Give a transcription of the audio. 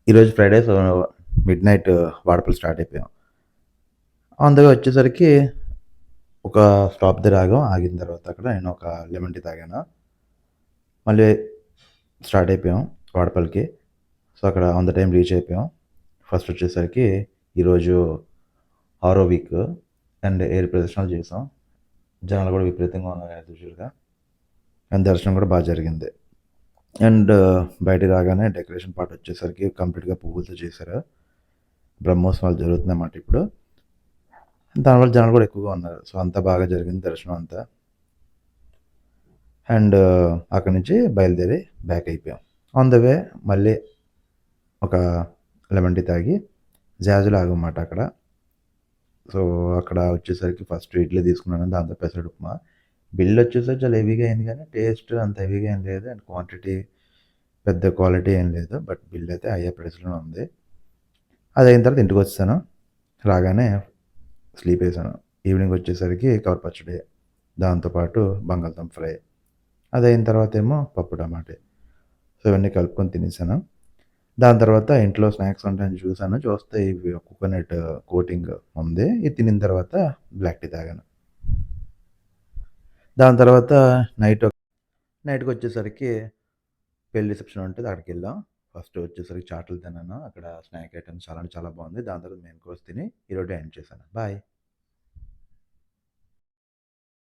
ఈరోజు Friday. So, midnight Vadapalli start అయిపోయాం. On the way వచ్చేసరికి ఒక స్టాప్ దగ్గర ఆగాం. ఆగిన తర్వాత అక్కడ నేను ఒక లెమన్ టీ తాగాను. మళ్ళీ స్టార్ట్ అయిపోయాం వాడపల్లికి. సో, అక్కడ ఆన్ ద టైమ్ రీచ్ అయిపోయాం. ఫస్ట్ వచ్చేసరికి ఈరోజు 6వ వీక్ అండ్ 7 ప్రదర్శనలు చేసాం. జనాలు కూడా విపరీతంగా ఉన్నారు యాజ్ యూజువల్‌గా. అండ్ దర్శనం కూడా బా జరిగింది. అండ్ బయటికి రాగానే డెకరేషన్ పార్ట్ వచ్చేసరికి కంప్లీట్‌గా పువ్వులతో చేశారు. బ్రహ్మోత్సవాలు జరుగుతున్నాయన్నమాట ఇప్పుడు. దానివల్ల జనాలు కూడా ఎక్కువగా ఉన్నారు. సో, అంతా బాగా జరిగింది దర్శనం అంతా. అండ్ అక్కడి నుంచి బయలుదేరి బ్యాక్ అయిపోయాం. ఆన్ ద వే మళ్ళీ ఒక లెమన్ టీ తాగి జాజులో ఆగామన్నమాట అక్కడ. సో, అక్కడ వచ్చేసరికి ఫస్ట్ ఇడ్లీ తీసుకున్నాను. దాంతో పెసరట్టు ఉప్మా. బిల్ వచ్చేసరికి చాలా హెవీగా అయింది కానీ టేస్ట్ అంత హెవీగా ఏం లేదు. అండ్ క్వాంటిటీ పెద్ద క్వాలిటీ ఏం లేదు. బట్ బిల్ అయితే అయ్యే ప్రైస్‌లోనే ఉంది. అది అయిన తర్వాత ఇంటికి వచ్చేసాను. రాగానే స్లీప్ వేసాను. ఈవినింగ్ వచ్చేసరికి కవర్ పచ్చడి, దాంతోపాటు బంగాళదుంప ఫ్రై. అది అయిన తర్వాత ఏమో పప్పు టమాటే. సో, ఇవన్నీ కలుపుకొని తినేసాను. దాని తర్వాత ఇంట్లో స్నాక్స్ ఉంటాయని చూసాను. చూస్తే ఇవి కోకోనట్ కోటింగ్ ఉంది. ఇది తినిన తర్వాత బ్లాక్ టీ తాగాను. దాని తర్వాత నైట్‌కొచ్చేసరికి పెళ్లి రిసెప్షన్ ఉంటది అక్కడికెళ్ళాం. ఫస్ట్ వచ్చేసరికి చాట్లు తిన్నాను. అక్కడ స్నాక్ ఐటెమ్స్ చాలా అంటే చాలా బాగుంది. దాని తర్వాత మెయిన్ కోర్స్ తిని ఈరోజు ఎండ్ చేశాను. బాయ్.